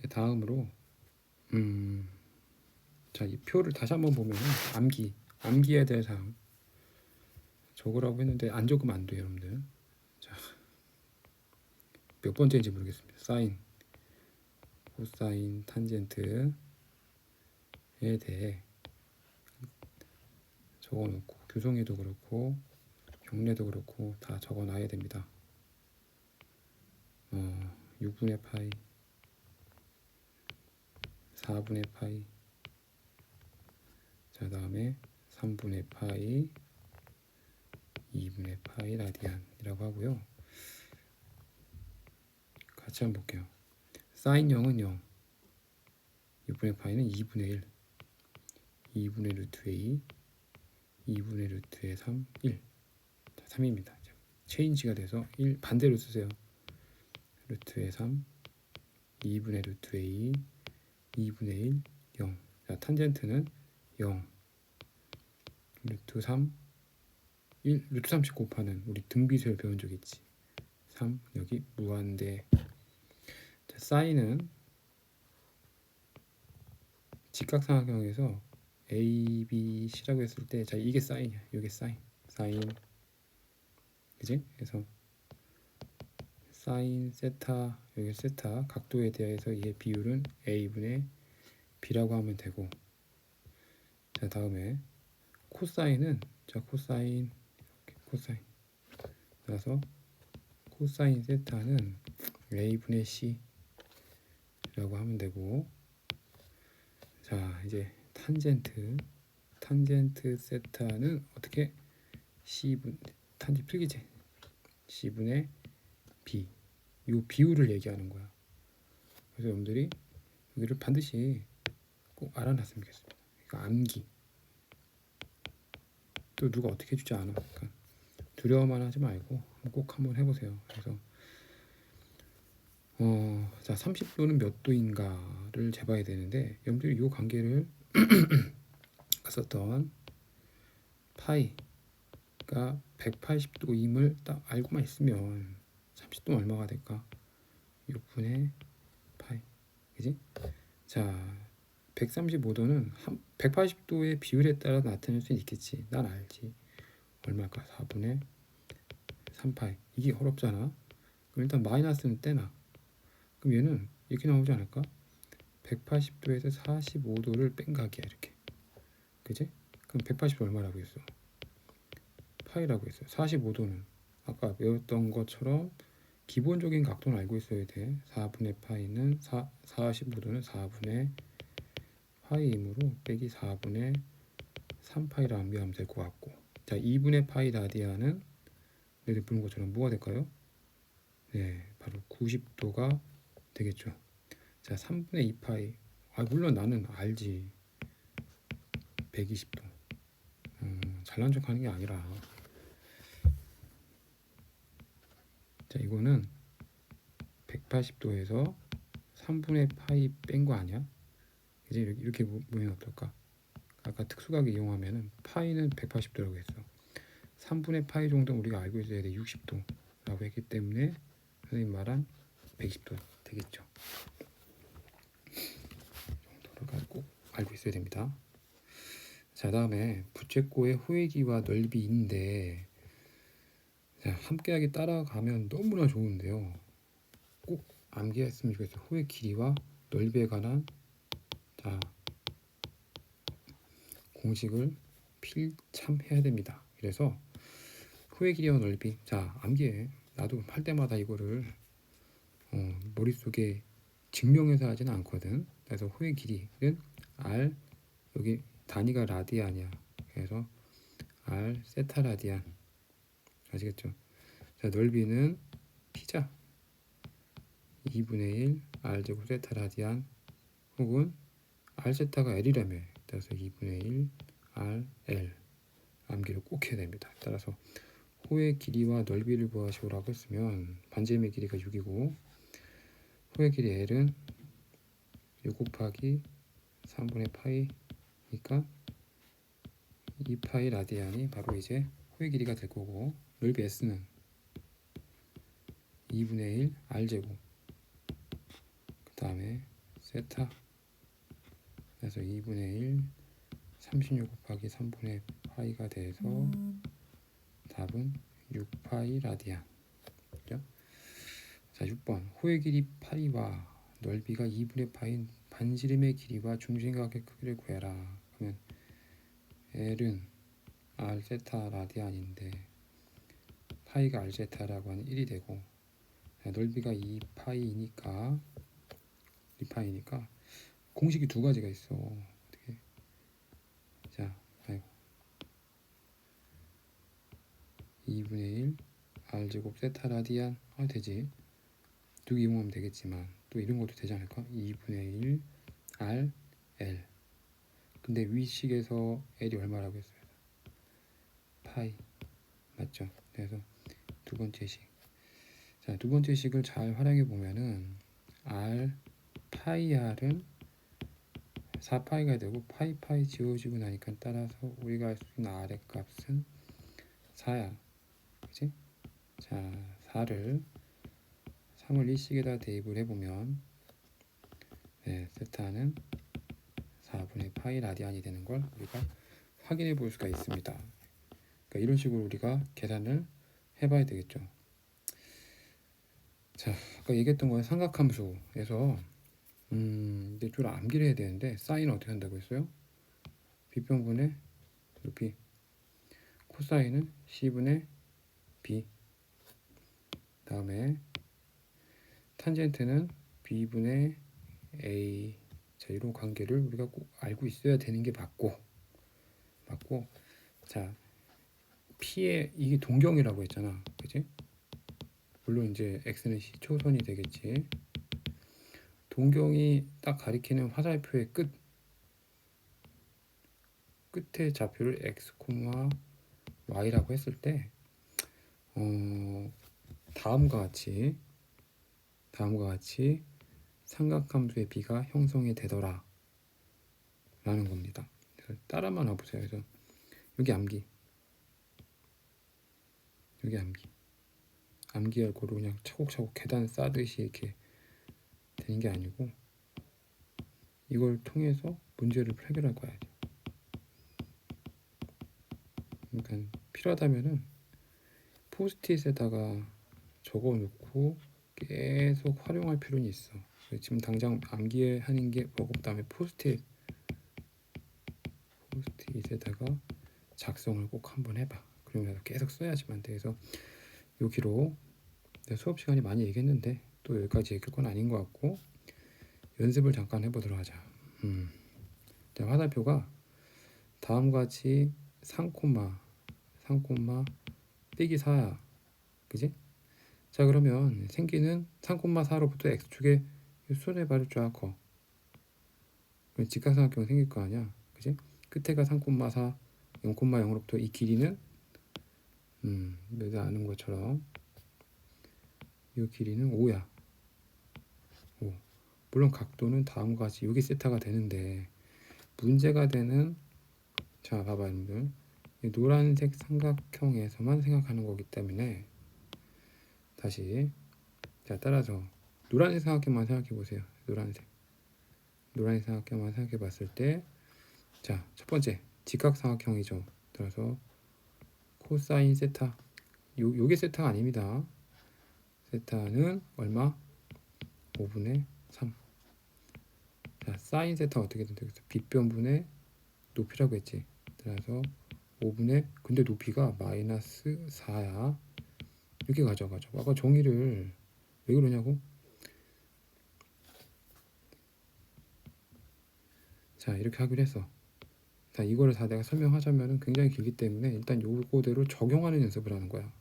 다음으로 자, 이 표를 다시 한번 보면은 암기해야 될 사항 적으라고 했는데 안 적으면 안 돼요, 여러분들. 자, 몇 번째인지 모르겠습니다. 사인, 코사인, 탄젠트에 대해 적어놓고 교성에도 그렇고 경례도 그렇고 다 적어놔야 됩니다. 6분의 파이, 4분의 파이, 자 다음에 3분의 파이, 2분의 파이 라디안이라고 하고요. 같이 한번 볼게요. 사인 0은 0, 6분의 파이는 2분의 1, 2분의 루트의 2, 2분의 루트의 3, 1. 자, 3입니다. 체인지가 돼서 1 반대로 쓰세요. 루트의 3, 2분의 루트의 2, 2분의 1, 0. 자, 탄젠트는 0, 루트 3, 1, 루트 30 곱하는 우리 등비수열 배운 적 있지. 3, 여기 무한대. 자, 사인은 직각삼각형에서 A, B, C라고 했을 때, 자 이게 사인이야. 이게 사인, 그지? 그래서 사인 세타, 여기 세타 각도에 대해서 이의 비율은 A분의 B라고 하면 되고, 자 다음에 코사인은 자 코사인 그래서 코사인 세타는 A분의 C라고 하면 되고, 자 이제 탄젠트 세타는 어떻게 C분 탄지 필기제 C분의 B, 이 비율을 얘기하는 거야. 그래서 여러분들이 여기를 반드시 꼭 알아놨으면 좋겠습니다. 그러니까 암기. 또 누가 어떻게 해주지 않아. 그러니까 두려워만 하지 말고 꼭 한번 해보세요. 그래서 자 30도는 몇 도인가를 재봐야 되는데, 여러분들이 이 관계를 썼던 파이가 180도임을 딱 알고만 있으면 30도는 얼마가 될까? 6분의 파이, 그지? 자 135도는 180도의 비율에 따라 나타낼 수 있겠지. 난 알지. 얼마일까? 4분의 3파이. 이게 어렵잖아. 그럼 일단 마이너스는 떼놔. 그럼 얘는 이렇게 나오지 않을까? 180도에서 45도를 뺀 각이야, 이렇게. 그지? 그럼 180도 얼마라고 했어? 파이라고 했어요. 45도는 아까 외웠던 것처럼 기본적인 각도는 알고 있어야 돼. 4분의 파이는 45도는 4분의 파이이므로 빼기 4분의 3파이라 암기하면 될 것 같고, 자 2분의 파이 라디안은 여기 보는 것처럼 뭐가 될까요? 네, 바로 90도가 되겠죠. 자 3분의 2파이, 물론 나는 알지. 120도. 잘난 척 하는 게 아니라, 자 이거는 180도에서 3분의 파이 뺀 거 아니야? 이제 이렇게 보면 어떨까? 아까 특수각을 이용하면은 파이는 180도라고 했어. 3분의 파이 정도는 우리가 알고 있어야 돼. 60도라고 했기 때문에 선생님 말한 120도 되겠죠. 정도를 꼭 알고 있어야 됩니다. 자 다음에 부채꼴의 호의기와 넓이인데, 자, 함께하게 따라가면 너무나 좋은데요. 꼭 암기했으면 좋겠어요. 호의 길이와 넓이에 관한 자 공식을 필참해야 됩니다. 그래서 호의 길이와 넓이, 자 암기해. 나도 할 때마다 이거를 머릿속에 증명해서 하지는 않거든. 그래서 호의 길이는 R, 여기 단위가 라디안이야. 그래서 R 세타 라디안, 아시겠죠? 자 넓이는 P자 2분의 1 R 제곱 세타 라디안, 혹은 R 세타가 L이라며. 따라서 2분의 1 R L 암기를 꼭 해야 됩니다. 따라서 호의 길이와 넓이를 구하시오라고 했으면 반지름의 길이가 6이고 호의 길이 L은 6 곱하기 3분의 파이니까 2파이 라디안이 바로 이제 호의 길이가 될 거고, 넓이 S는 2분의 1 R제곱, 그 다음에 세타 그래서 2분의 1 36 곱하기 3분의 파이가 돼서 답은 6파이 라디안. 그죠? 자, 6번 호의 길이 8이와 넓이가 2분의 파인 반지름의 길이와 중심각의 크기를 구해라. 그러면 L은 R 세타 라디안인데 파이가 R 세타라고 하는 1이 되고, 자, 넓이가 2파이니까 공식이 두 가지가 있어. 어떻게? 자, 아이고 2분의 1 R 제곱 세타 라디안 되지. 두 개 이용하면 되겠지만 또 이런 것도 되지 않을까? 2분의 1 R L. 근데 위식에서 L이 얼마라고 했어요? 파이. 맞죠? 그래서 두 번째 식. 자, 두 번째 식을 잘 활용해 보면은 R 파이 R은 4파이가 되고 파이 지워지고 나니까 따라서 우리가 알 수 있는 R의 값은 4야. 그치? 자, 4를 3을 이 식에다 대입을 해보면 세타는 4분의 파이 라디안이 되는 걸 우리가 확인해 볼 수가 있습니다. 그러니까 이런 식으로 우리가 계산을 해봐야 되겠죠. 자, 아까 얘기했던 거는 삼각함수에서 이제 좀 암기를 해야 되는데 사인은 어떻게 한다고 했어요? B평분의 높이, 코사인은 C분의 B, 다음에 탄젠트는 B분의 A. 자, 이런 관계를 우리가 꼭 알고 있어야 되는 게 맞고, 자, P의 이게 동경이라고 했잖아, 그지? 물론 이제 X는 C초선이 되겠지. 동경이 딱 가리키는 화살표의 끝에 좌표를 X, Y라고 했을 때 다음과 같이 삼각함수의 B가 형성이 되더라 라는 겁니다. 그래서 따라만 와보세요. 그래서 여기 암기할 거로 그냥 차곡차곡 계단 쌓듯이 이렇게 되는 게 아니고 이걸 통해서 문제를 해결할 거야. 그러니까 필요하다면은 포스트잇에다가 적어놓고 계속 활용할 필요는 있어. 지금 당장 암기하는 게 버겁다면 포스트잇에다가 작성을 꼭 한번 해봐. 그러면 계속 써야지만 돼. 그래서 여기로 수업 시간이 많이 얘기했는데 또 여기까지 얘기할 건 아닌 것 같고 연습을 잠깐 해보도록 하자. 자, 화살표가 다음과 같이 3, 빼기 4야. 그지? 자, 그러면 생기는 3,4로부터 X축의 수선의 발을 쫙 커. 직각삼각형이 생길 거 아니야. 그지? 끝에가 3,4, 0,0으로부터 이 길이는 내가 아는 것처럼 이 길이는 5야. 5. 물론 각도는 다음과 같이 여기 세타가 되는데 문제가 되는, 자, 봐봐 여러분들, 이 노란색 삼각형에서만 생각하는 거기 때문에 다시, 자, 따라서 노란색 삼각형만 생각해 보세요. 노란색 삼각형만 생각해 봤을 때, 자, 첫 번째 직각 삼각형이죠. 따라서 코사인 세타, 요게 세타가 아닙니다. 세타는 얼마? 5분의 3. 자, 사인 세타 어떻게 되겠어? 빗변분의 높이라고 했지. 따라서 5분의, 근데 높이가 마이너스 4야. 이렇게 가져가죠. 아까 종이를 왜 그러냐고? 자, 이렇게 하기로 했어. 자, 이거를 다 내가 설명하자면 굉장히 길기 때문에 일단 요거대로 적용하는 연습을 하는 거야.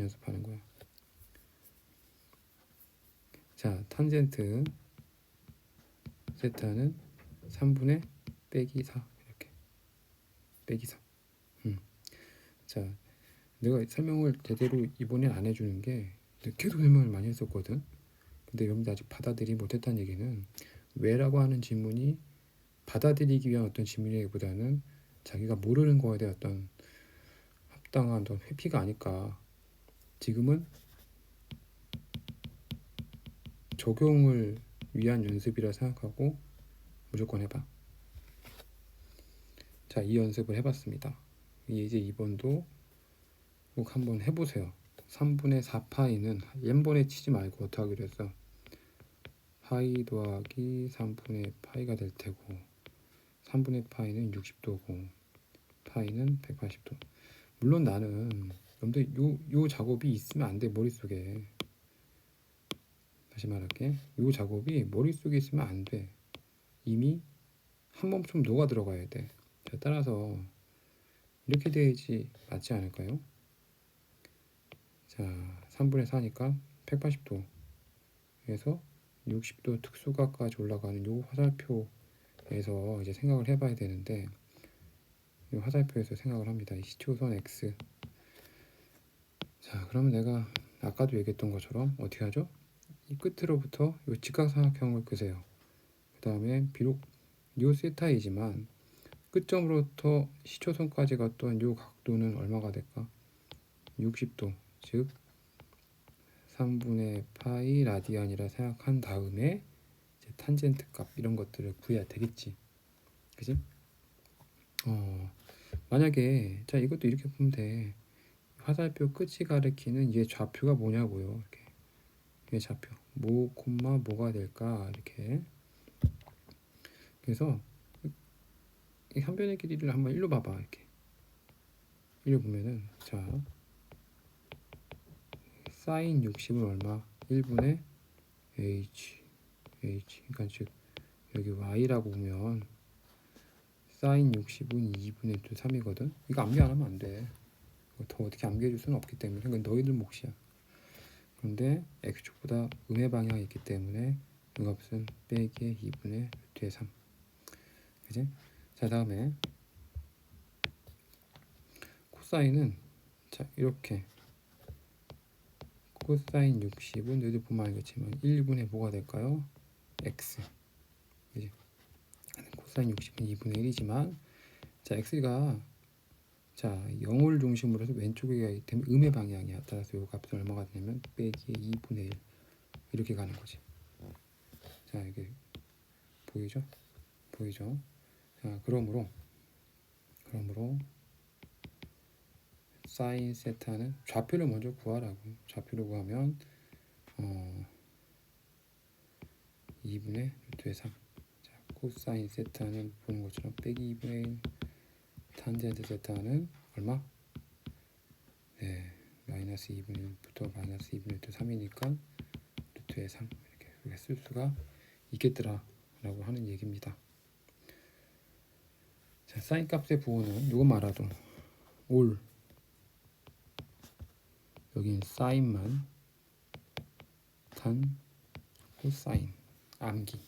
연습하는 거야. 자, 탄젠트 세타는 3분의 빼기 4, 이렇게 빼기 4. 자, 내가 설명을 제대로 이번엔 안 해주는 게 계속 설명을 많이 했었거든. 근데 여러분들 아직 받아들이지 못했다는 얘기는 왜라고 하는 질문이 받아들이기 위한 어떤 질문이기보다는 자기가 모르는 거에 대한 어떤 합당한 어떤 회피가 아닐까. 지금은 적용을 위한 연습이라 생각하고 무조건 해봐. 자, 이 연습을 해봤습니다. 이제 2번도 꼭 한번 해보세요. 3분의 4파이는 n번에 치지 말고 어떻게 하기로 했어? 파이 더하기 3분의 파이가 될 테고 3분의 파이는 60도고 파이는 180도. 물론 나는 여러분들 요 작업이 있으면 안 돼. 머릿속에. 다시 말할게. 요 작업이 머릿속에 있으면 안 돼. 이미 한 번쯤 녹아 들어가야 돼. 자, 따라서 이렇게 돼야지 맞지 않을까요? 자, 3분의 4니까 180도에서 60도 특수각까지 올라가는 요 화살표에서 이제 생각을 해봐야 되는데 이 화살표에서 생각을 합니다. 이 시초선 X. 자, 그러면 내가 아까도 얘기했던 것처럼 어떻게 하죠? 이 끝으로부터 이 직각삼각형을 그세요. 그 다음에 비록 요 세타이지만 끝점으로부터 시초선까지 갔던 요 각도는 얼마가 될까? 60도, 즉 3분의 파이 라디안이라 생각한 다음에 이제 탄젠트 값 이런 것들을 구해야 되겠지. 그지? 만약에 자 이것도 이렇게 보면 돼. 화살표 끝이 가리키는 얘 좌표가 뭐냐고요. 이렇게 얘 좌표 뭐 콤마 뭐가 될까 이렇게. 그래서 이 한 변의 길이를 한번 일로 봐봐. 이렇게 일로 보면은 자 사인 60은 얼마? 1분의 h 그러니까 즉 여기 y라고 보면 사인 60은 2분의 3이거든. 이거 암기 안 하면 안 돼. 더 어떻게 암기해 줄 수는 없기 때문에 그건 너희들 몫이야. 그런데 x축보다 음의 방향이 있기 때문에 이 값은 빼기의 2분의 3. 그지? 자, 다음에 코사인은 자 이렇게 코사인 60은 너희들 보면 알겠지만 1분의 뭐가 될까요? x. 그지? 코사인 60은 2분의 1이지만 자 x가 자 0을 중심으로 해서 왼쪽에 가기 때문에 음의 방향이야. 따라서 이 값은 얼마가 되냐면 빼기의 2분의 1 이렇게 가는 거지. 자 이게 보이죠? 보이죠? 자 그러므로 사인 세타는 좌표를 먼저 구하라고. 좌표를 구하면 2분의 3. 자, 코사인 세타는 보는 것처럼 빼기 2분의 1. 탄젠트 세타는 얼마? 네, 마이너스 2분의 1부터 마이너스 2분의 3이니까 루트의 3 이렇게 쓸 수가 있겠더라 라고 하는 얘기입니다. 자, 사인 값의 부호는 이것만 알아도 올 여긴 사인만 탄 코사인 암기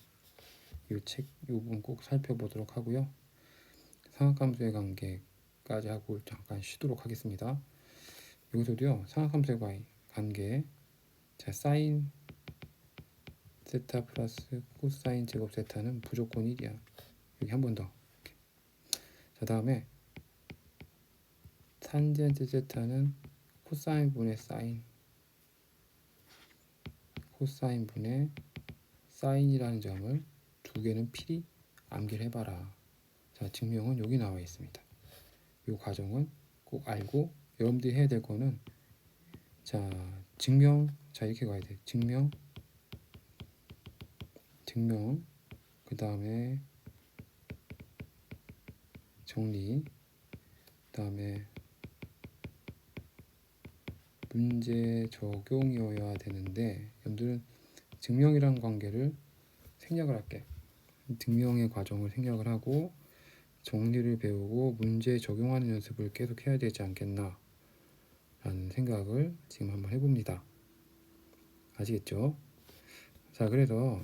이 책 이 부분 꼭 살펴보도록 하고요. 삼각함수의 관계까지 하고 잠깐 쉬도록 하겠습니다. 여기서도요 삼각함수의 관계 자 사인 세타 플러스 코사인 제곱 세타는 무조건 1이야. 여기 한 번 더. 자 다음에 탄젠트 세타는 코사인 분의 사인 코사인 분의 사인이라는 점을 두 개는 필히 암기를 해봐라. 자 증명은 여기 나와 있습니다. 이 과정은 꼭 알고 여러분들이 해야 될 거는 자 증명 자 이렇게 가야 돼. 증명 그 다음에 정리 그 다음에 문제 적용이어야 되는데 여러분들은 증명이란 관계를 생략을 할게. 증명의 과정을 생략을 하고 정리를 배우고 문제 적용하는 연습을 계속 해야 되지 않겠나 라는 생각을 지금 한번 해봅니다. 아시겠죠? 자 그래서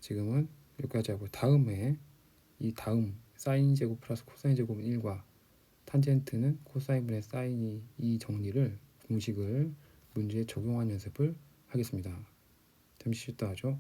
지금은 여기까지 하고 다음에 이 다음 사인 제곱 플러스 코사인 제곱은 1과 탄젠트는 코사인분의 사인이 이 정리를 공식을 문제에 적용하는 연습을 하겠습니다. 잠시 쉬었다 하죠.